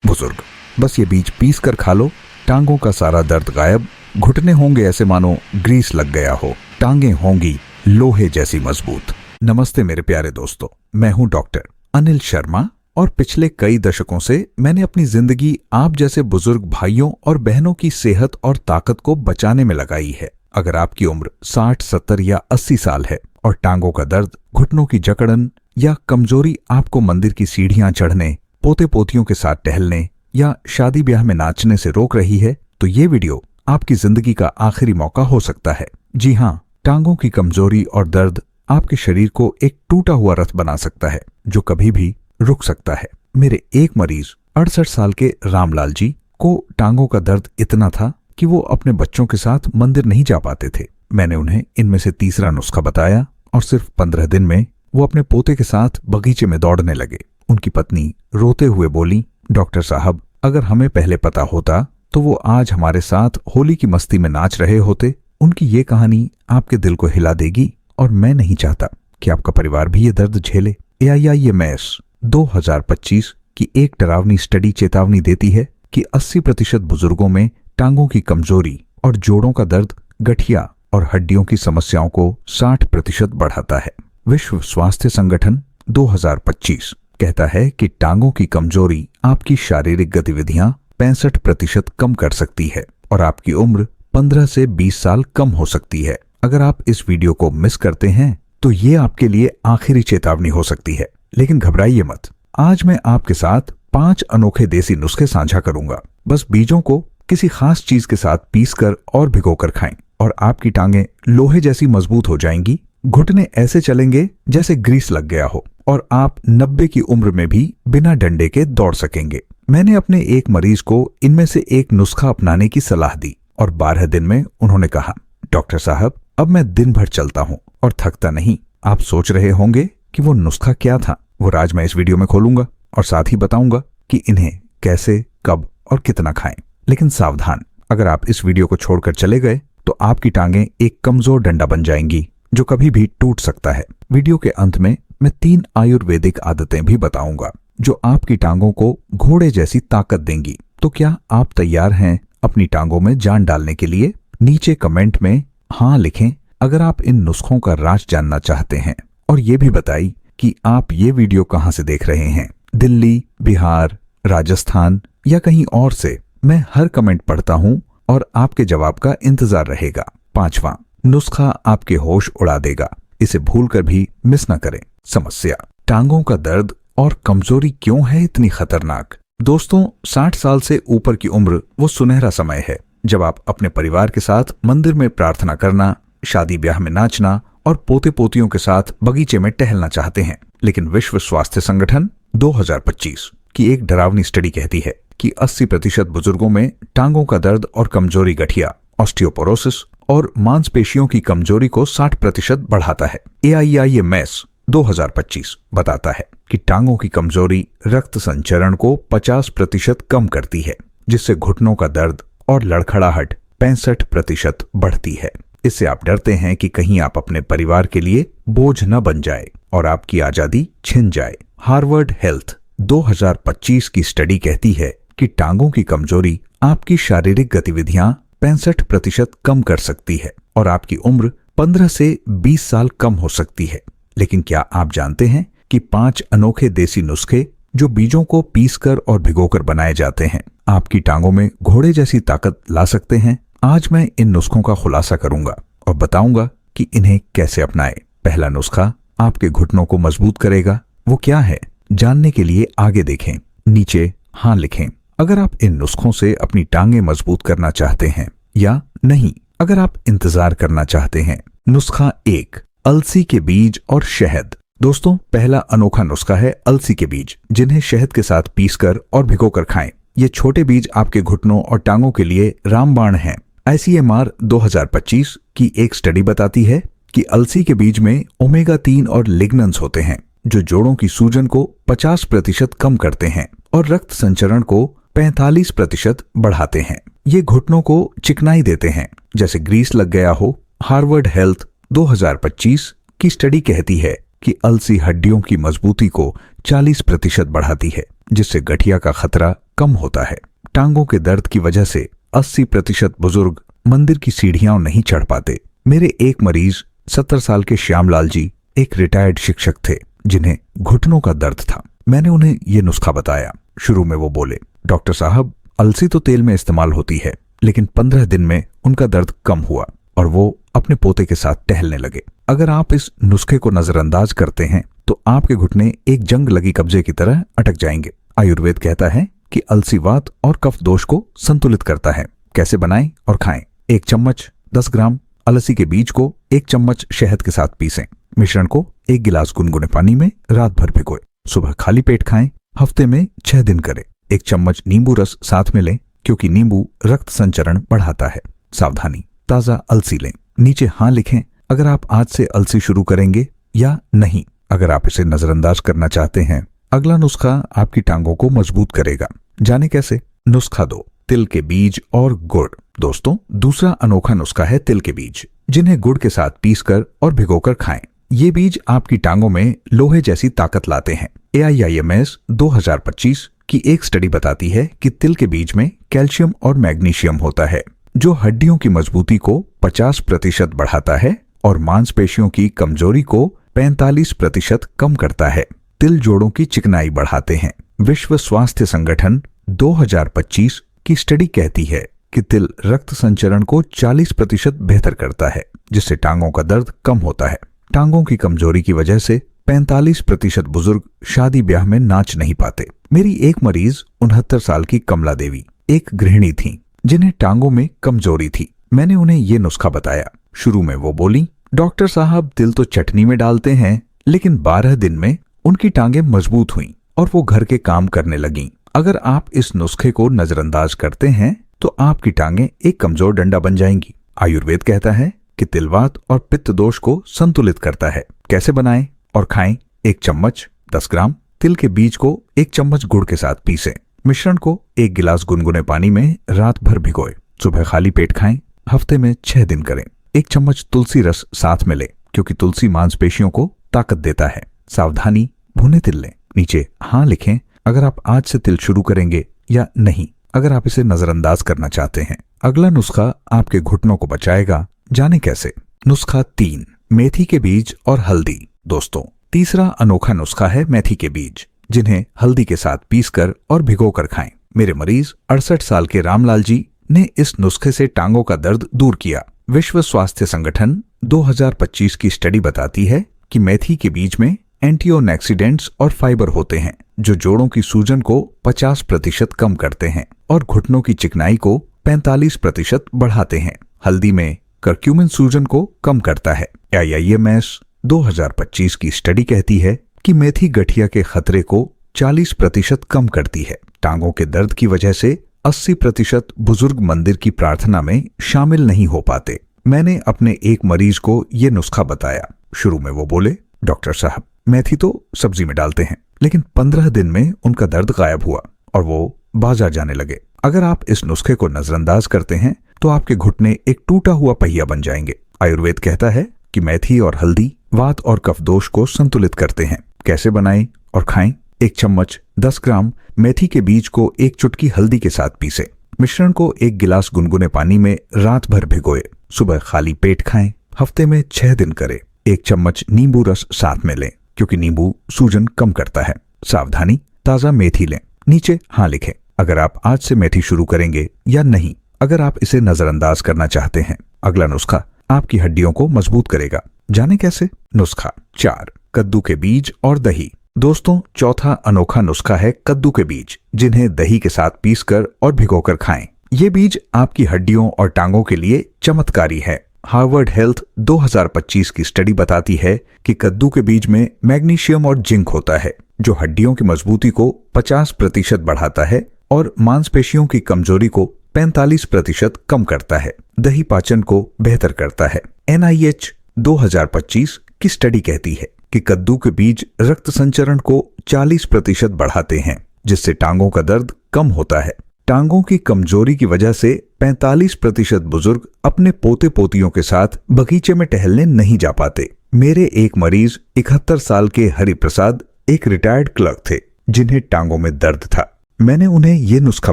बुजुर्ग, बस ये बीज पीस कर खा लो, टांगों का सारा दर्द गायब, घुटने होंगे ऐसे मानो ग्रीस लग गया हो, टांगें होंगी लोहे जैसी मजबूत। नमस्ते मेरे प्यारे दोस्तों, मैं हूं डॉक्टर अनिल शर्मा और पिछले कई दशकों से मैंने अपनी जिंदगी आप जैसे बुजुर्ग भाइयों और बहनों की सेहत और ताकत को बचाने में लगाई है। अगर आपकी उम्र 60, 70 या 80 साल है और टांगों का दर्द, घुटनों की जकड़न या कमजोरी आपको मंदिर की सीढ़ियां चढ़ने, पोते पोतियों के साथ टहलने या शादी ब्याह में नाचने से रोक रही है, तो ये वीडियो आपकी जिंदगी का आखिरी मौका हो सकता है। जी हाँ, टांगों की कमजोरी और दर्द आपके शरीर को एक टूटा हुआ रथ बना सकता है जो कभी भी रुक सकता है। मेरे एक मरीज 68 साल के रामलाल जी को टांगों का दर्द इतना था कि वो अपने बच्चों के साथ मंदिर नहीं जा पाते थे। मैंने उन्हें इनमें से तीसरा नुस्खा बताया और सिर्फ 15 दिन में वो अपने पोते के साथ बगीचे में दौड़ने लगे। उनकी पत्नी रोते हुए बोली, डॉक्टर साहब, अगर हमें पहले पता होता तो वो आज हमारे साथ होली की मस्ती में नाच रहे होते। उनकी ये कहानी आपके दिल को हिला देगी और मैं नहीं चाहता कि आपका परिवार भी ये दर्द झेले। AIIMS 2025 की एक डरावनी स्टडी चेतावनी देती है कि 80% बुजुर्गों में टांगों की कमजोरी और जोड़ों का दर्द गठिया और हड्डियों की समस्याओं को 60% बढ़ाता है। विश्व स्वास्थ्य संगठन 2025 कहता है कि टांगों की कमजोरी आपकी शारीरिक गतिविधियां 65% कम कर सकती है और आपकी उम्र 15 से 20 साल कम हो सकती है। अगर आप इस वीडियो को मिस करते हैं तो ये आपके लिए आखिरी चेतावनी हो सकती है। लेकिन घबराइए मत, आज मैं आपके साथ 5 अनोखे देसी नुस्खे साझा करूंगा। बस बीजों को किसी खास चीज के साथ पीसकर और भिगोकर खाएं और आपकी टांगें लोहे जैसी मजबूत हो जाएंगी। घुटने ऐसे चलेंगे जैसे ग्रीस लग गया हो और आप 90 की उम्र में भी बिना डंडे के दौड़ सकेंगे। मैंने अपने एक मरीज को इनमें से एक नुस्खा अपनाने की सलाह दी और 12 दिन में उन्होंने कहा, डॉक्टर साहब, अब मैं दिन भर चलता हूँ और थकता नहीं। आप सोच रहे होंगे कि वो नुस्खा क्या था। वो राज मैं इस वीडियो में खोलूंगा और साथ ही बताऊंगा कि इन्हें कैसे, कब और कितना खाएं। लेकिन सावधान, अगर आप इस वीडियो को छोड़कर चले गए तो आपकी टांगें एक कमजोर डंडा बन जाएंगी जो कभी भी टूट सकता है। वीडियो के अंत में मैं 3 आयुर्वेदिक आदतें भी बताऊंगा जो आपकी टांगों को घोड़े जैसी ताकत देंगी। तो क्या आप तैयार हैं अपनी टांगों में जान डालने के लिए? नीचे कमेंट में हाँ लिखें अगर आप इन नुस्खों का राज जानना चाहते हैं और ये भी बताइए कि आप ये वीडियो कहाँ से देख रहे हैं, दिल्ली, बिहार, राजस्थान या कहीं और से। मैं हर कमेंट पढ़ता हूँ और आपके जवाब का इंतजार रहेगा। 5वां नुस्खा आपके होश उड़ा देगा, इसे भूलकर भी मिस न करें। समस्या, टांगों का दर्द और कमजोरी क्यों है इतनी खतरनाक? दोस्तों, 60 साल से ऊपर की उम्र वो सुनहरा समय है जब आप अपने परिवार के साथ मंदिर में प्रार्थना करना, शादी ब्याह में नाचना और पोते पोतियों के साथ बगीचे में टहलना चाहते हैं। लेकिन विश्व स्वास्थ्य संगठन 2025 की एक डरावनी स्टडी कहती है कि 80% बुजुर्गों में टांगों का दर्द और कमजोरी गठिया, ऑस्टियोपोरोसिस और मांसपेशियों की कमजोरी को 60% बढ़ाता है। AIIMS 2025 बताता है कि टांगों की कमजोरी रक्त संचरण को 50% कम करती है, जिससे घुटनों का दर्द और लड़खड़ाहट 65% बढ़ती है। इससे आप डरते हैं कि कहीं आप अपने परिवार के लिए बोझ न बन जाए और आपकी आजादी छिन जाए। हार्वर्ड हेल्थ 2025 की स्टडी कहती है कि टांगों की कमजोरी आपकी शारीरिक गतिविधियां 65% कम कर सकती है और आपकी उम्र 15 से 20 साल कम हो सकती है। लेकिन क्या आप जानते हैं कि 5 अनोखे देसी नुस्खे जो बीजों को पीसकर और भिगोकर बनाए जाते हैं आपकी टांगों में घोड़े जैसी ताकत ला सकते हैं? आज मैं इन नुस्खों का खुलासा करूंगा और बताऊंगा कि इन्हें कैसे अपनाएं। पहला नुस्खा आपके घुटनों को मजबूत करेगा। वो क्या है, जानने के लिए आगे देखें, नीचे हाँ लिखें अगर आप इन नुस्खों से अपनी टांगें मजबूत करना चाहते हैं, या नहीं अगर आप इंतजार करना चाहते हैं। नुस्खा 1, अलसी के बीज और शहद। दोस्तों, पहला अनोखा नुस्खा है अलसी के बीज, जिन्हें शहद के साथ पीसकर और भिगोकर खाएं। ये छोटे बीज आपके घुटनों और टांगों के लिए रामबाण हैं। ICMR 2025 की एक स्टडी बताती है कि अलसी के बीज में ओमेगा 3 और लिग्नन्स होते हैं जो जोड़ों की सूजन को 50% कम करते हैं और रक्त संचरण को 45% बढ़ाते हैं। ये घुटनों को चिकनाई देते हैं जैसे ग्रीस लग गया हो। हार्वर्ड हेल्थ 2025 की स्टडी कहती है कि अलसी हड्डियों की मजबूती को 40% बढ़ाती है, जिससे गठिया का खतरा कम होता है। टांगों के दर्द की वजह से 80% बुजुर्ग मंदिर की सीढ़ियां नहीं चढ़ पाते। मेरे एक मरीज 70 साल के श्यामलाल जी एक रिटायर्ड शिक्षक थे, जिन्हें घुटनों का दर्द था। मैंने उन्हें ये नुस्खा बताया। शुरू में वो बोले, डॉक्टर साहब, अलसी तो तेल में इस्तेमाल होती है, लेकिन 15 दिन में उनका दर्द कम हुआ और वो अपने पोते के साथ टहलने लगे। अगर आप इस नुस्खे को नजरअंदाज करते हैं तो आपके घुटने एक जंग लगी कब्जे की तरह अटक जाएंगे। आयुर्वेद कहता है कि अलसी वात और कफ दोष को संतुलित करता है। कैसे बनाएं और खाएं? 1 चम्मच 10 ग्राम अलसी के बीज को 1 चम्मच शहद के साथ पीसें। मिश्रण को 1 गिलास गुनगुने पानी में रात भर भिगोएं। सुबह खाली पेट खाएं। हफ्ते में 6 दिन करें। 1 चम्मच नींबू रस साथ में लें, क्योंकि नींबू रक्त संचरण बढ़ाता है। सावधानी, ताजा अलसी लें। नीचे हाँ लिखें अगर आप आज से अलसी शुरू करेंगे या नहीं। अगर आप इसे नजरअंदाज करना चाहते हैं, अगला नुस्खा आपकी टांगों को मजबूत करेगा। जाने कैसे? नुस्खा 2, तिल के बीज और गुड़। दोस्तों, दूसरा अनोखा नुस्खा है तिल के बीज, जिन्हें गुड़ के साथ पीसकर और भिगोकर खाएं। ये बीज आपकी टांगों में लोहे जैसी ताकत लाते हैं। AIIMS 2025 की एक स्टडी बताती है कि तिल के बीज में कैल्शियम और मैग्नीशियम होता है, जो हड्डियों की मजबूती को 50% बढ़ाता है और मांसपेशियों की कमजोरी को 45% कम करता है। तिल जोड़ों की चिकनाई बढ़ाते हैं। विश्व स्वास्थ्य संगठन 2025 की स्टडी कहती है कि तिल रक्त संचरण को 40% बेहतर करता है, जिससे टांगों का दर्द कम होता है। टांगों की कमजोरी की वजह से 45% बुजुर्ग शादी ब्याह में नाच नहीं पाते। मेरी एक मरीज 69 साल की कमला देवी एक गृहिणी थी, जिन्हें टांगों में कमजोरी थी। मैंने उन्हें ये नुस्खा बताया। शुरू में वो बोली, डॉक्टर साहब, तिल तो चटनी में डालते हैं, लेकिन 12 दिन में उनकी टांगें मजबूत हुईं और वो घर के काम करने लगीं। अगर आप इस नुस्खे को नजरअंदाज करते हैं तो आपकी टांगें एक कमजोर डंडा बन जाएंगी। आयुर्वेद कहता है कि तिलवात और पित्त दोष को संतुलित करता है। कैसे बनाएं और खाएं? 1 चम्मच 10 ग्राम तिल के बीज को 1 चम्मच गुड़ के साथ पीसें। मिश्रण को 1 गिलास गुनगुने पानी में रात भर भिगोएं। सुबह खाली पेट खाएं। हफ्ते में 6 दिन करें। 1 चम्मच तुलसी रस साथ में लें, क्योंकि तुलसी मांसपेशियों को ताकत देता है। सावधानी, भुने तिल लें। नीचे हाँ लिखें अगर आप आज से तिल शुरू करेंगे या नहीं, अगर आप इसे नजरअंदाज करना चाहते हैं। अगला नुस्खा आपके घुटनों को बचाएगा। जाने कैसे? नुस्खा 3, मेथी के बीज और हल्दी। दोस्तों, तीसरा अनोखा नुस्खा है मेथी के बीज, जिन्हें हल्दी के साथ पीसकर और भिगोकर खाएं। मेरे मरीज 68 साल के रामलाल जी ने इस नुस्खे से टांगों का दर्द दूर किया। विश्व स्वास्थ्य संगठन 2025 की स्टडी बताती है कि मेथी के बीज में एंटीऑक्सीडेंट्स और फाइबर होते हैं, जो जोड़ों की सूजन को 50% कम करते हैं और घुटनों की चिकनाई को 45% बढ़ाते हैं। हल्दी में करक्यूमिन सूजन को कम करता है। AIIMS 2025 की स्टडी कहती है कि मेथी गठिया के खतरे को 40% कम करती है। टांगों के दर्द की वजह से 80% बुजुर्ग मंदिर की प्रार्थना में शामिल नहीं हो पाते। मैंने अपने एक मरीज को ये नुस्खा बताया। शुरू में वो बोले, डॉक्टर साहब, मेथी तो सब्जी में डालते हैं, लेकिन 15 दिन में उनका दर्द गायब हुआ और वो बाजार जाने लगे। अगर आप इस नुस्खे को नजरअंदाज करते हैं तो आपके घुटने एक टूटा हुआ पहिया बन जाएंगे। आयुर्वेद कहता है कि मेथी और हल्दी वात और कफ दोष को संतुलित करते हैं। कैसे बनाएं और खाएं? 1 चम्मच 10 ग्राम मेथी के बीज को 1 चुटकी हल्दी के साथ पीसे। मिश्रण को 1 गिलास गुनगुने पानी में रात भर भिगोए। सुबह खाली पेट खाएं। हफ्ते में 6 दिन करें। 1 चम्मच नींबू रस साथ में लें, क्योंकि नींबू सूजन कम करता है। सावधानी, ताजा मेथी लें। नीचे हाँ लिखें अगर आप आज से मेथी शुरू करेंगे या नहीं, अगर आप इसे नजरअंदाज करना चाहते हैं। अगला नुस्खा आपकी हड्डियों को मजबूत करेगा। जाने कैसे? नुस्खा 4, कद्दू के बीज और दही। दोस्तों, चौथा अनोखा नुस्खा है कद्दू के बीज, जिन्हें दही के साथ पीसकर और भिगोकर खाएं। ये बीज आपकी हड्डियों और टांगों के लिए चमत्कारी है। हार्वर्ड हेल्थ 2025 की स्टडी बताती है कि कद्दू के बीज में मैग्नीशियम और जिंक होता है, जो हड्डियों की मजबूती को 50% बढ़ाता है और मांसपेशियों की कमजोरी को 45% कम करता है। दही पाचन को बेहतर करता है। NIH 2025 की स्टडी कहती है कि कद्दू के बीज रक्त संचरण को 40% बढ़ाते हैं, जिससे टांगों का दर्द कम होता है। टांगों की कमजोरी की वजह से 45% बुजुर्ग अपने पोते पोतियों के साथ बगीचे में टहलने नहीं जा पाते। मेरे एक मरीज 71 साल के हरिप्रसाद एक रिटायर्ड क्लर्क थे जिन्हें टांगों में दर्द था। मैंने उन्हें ये नुस्खा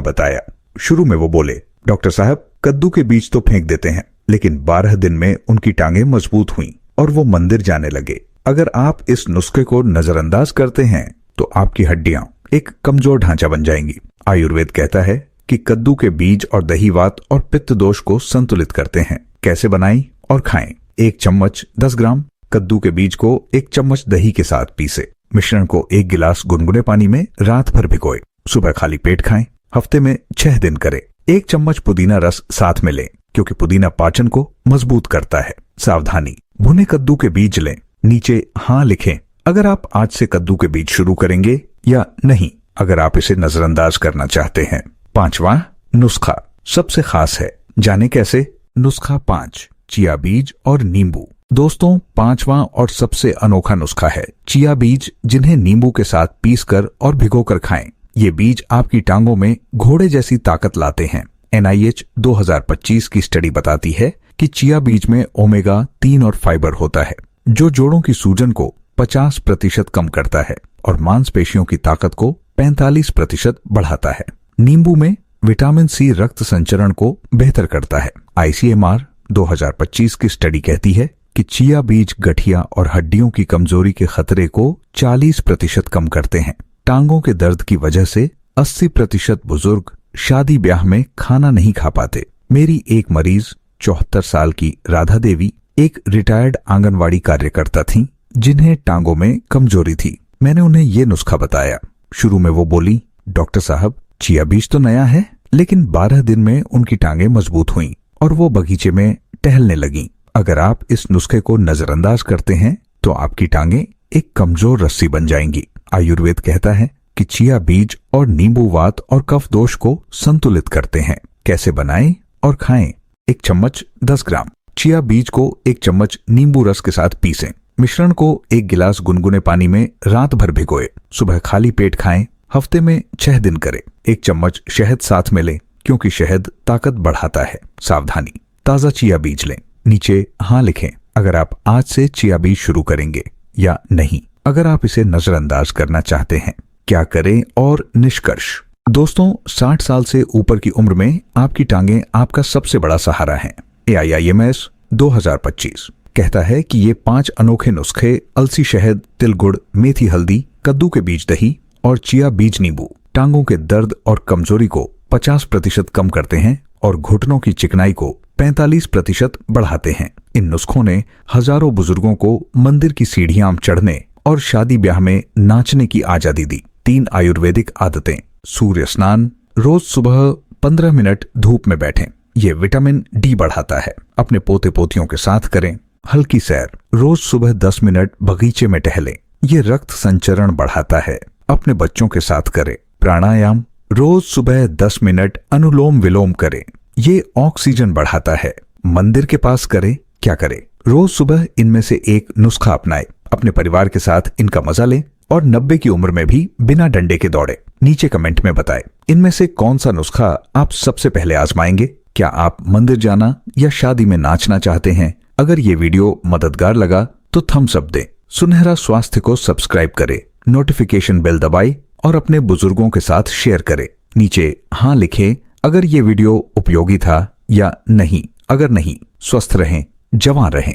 बताया। शुरू में वो बोले, डॉक्टर साहब कद्दू के बीज तो फेंक देते हैं, लेकिन 12 दिन में उनकी टांगें मजबूत हुईं और वो मंदिर जाने लगे। अगर आप इस नुस्खे को नजरअंदाज करते हैं तो आपकी हड्डियां एक कमजोर ढांचा बन जाएंगी। आयुर्वेद कहता है कि कद्दू के बीज और दही वात और पित्त दोष को संतुलित करते हैं। कैसे बनाएं और खाएं? 1 चम्मच 10 ग्राम कद्दू के बीज को 1 चम्मच दही के साथ पीसे। मिश्रण को 1 गिलास गुनगुने पानी में रात भर भिगोए। सुबह खाली पेट खाएं। हफ्ते में 6 दिन करें। 1 चम्मच पुदीना रस साथ में लें क्योंकि पुदीना पाचन को मजबूत करता है। सावधानी, भुने कद्दू के बीज लें। नीचे हाँ लिखें अगर आप आज से कद्दू के बीज शुरू करेंगे या नहीं, अगर आप इसे नजरअंदाज करना चाहते हैं। 5वां नुस्खा सबसे खास है, जाने कैसे? नुस्खा 5, चिया बीज और नींबू। दोस्तों, 5वां और सबसे अनोखा नुस्खा है चिया बीज, जिन्हें नींबू के साथ पीसकर और भिगोकर खाएं। ये बीज आपकी टांगों में घोड़े जैसी ताकत लाते हैं। NIH 2025 की स्टडी बताती है कि चिया बीज में ओमेगा 3 और फाइबर होता है जो जोड़ों की सूजन को 50% कम करता है और मांसपेशियों की ताकत को 45% बढ़ाता है। नींबू में विटामिन C रक्त संचरण को बेहतर करता है। ICMR 2025 की स्टडी कहती है कि चिया बीज गठिया और हड्डियों की कमजोरी के खतरे को 40% कम करते हैं। टांगों के दर्द की वजह से 80% बुजुर्ग शादी ब्याह में खाना नहीं खा पाते। मेरी एक मरीज 74 साल की राधा देवी एक रिटायर्ड आंगनवाड़ी कार्यकर्ता थीं, जिन्हें टांगों में कमजोरी थी। मैंने उन्हें ये नुस्खा बताया। शुरू में वो बोली, डॉक्टर साहब चिया बीज तो नया है, लेकिन 12 दिन में उनकी टांगें मजबूत हुईं और वो बगीचे में टहलने लगीं। अगर आप इस नुस्खे को नजरअंदाज करते हैं तो आपकी टांगें एक कमजोर रस्सी बन जाएंगी। आयुर्वेद कहता है कि चिया बीज और नींबू वात और कफ दोष को संतुलित करते हैं। कैसे बनाएं और खाएं? 1 चम्मच 10 ग्राम चिया बीज को 1 चम्मच नींबू रस के साथ पीसें। मिश्रण को 1 गिलास गुनगुने पानी में रात भर भिगोए। सुबह खाली पेट खाएं। हफ्ते में 6 दिन करें। 1 चम्मच शहद साथ में लें क्योंकि शहद ताकत बढ़ाता है। सावधानी, ताजा चिया बीज लें। नीचे हाँ लिखें अगर आप आज से चिया बीज शुरू करेंगे या नहीं, अगर आप इसे नजरअंदाज करना चाहते हैं। क्या करें और निष्कर्ष? दोस्तों, 60 साल से ऊपर की उम्र में आपकी टांगें आपका सबसे बड़ा सहारा हैं। AIIMS 2025 कहता है कि ये 5 अनोखे नुस्खे अलसी शहद, तिल गुड़, मेथी हल्दी, कद्दू के बीज दही और चिया बीज नींबू टांगों के दर्द और कमजोरी को 50% कम करते हैं और घुटनों की चिकनाई को 45% बढ़ाते हैं। इन नुस्खों ने हजारों बुजुर्गों को मंदिर की सीढ़ियां चढ़ने और शादी ब्याह में नाचने की आजादी दी। 3 आयुर्वेदिक आदतें। सूर्य स्नान, रोज सुबह 15 मिनट धूप में बैठें, ये विटामिन D बढ़ाता है। अपने पोते पोतियों के साथ करें। हल्की सैर, रोज सुबह 10 मिनट बगीचे में टहलें, ये रक्त संचरण बढ़ाता है। अपने बच्चों के साथ करें। प्राणायाम, रोज सुबह 10 मिनट अनुलोम विलोम करें, ये ऑक्सीजन बढ़ाता है। मंदिर के पास करें। क्या करें? रोज सुबह इनमें से एक नुस्खा अपनाएं। अपने परिवार के साथ इनका मजा लें और 90 की उम्र में भी बिना डंडे के दौड़े। नीचे कमेंट में बताएं इनमें से कौन सा नुस्खा आप सबसे पहले आजमाएंगे। क्या आप मंदिर जाना या शादी में नाचना चाहते हैं? अगर ये वीडियो मददगार लगा तो थम्स अप दें। सुनहरा स्वास्थ्य को सब्सक्राइब करें, नोटिफिकेशन बेल दबाएं और अपने बुजुर्गों के साथ शेयर करें। नीचे हाँ लिखें अगर ये वीडियो उपयोगी था या नहीं। अगर नहीं, स्वस्थ रहें, जवान रहें।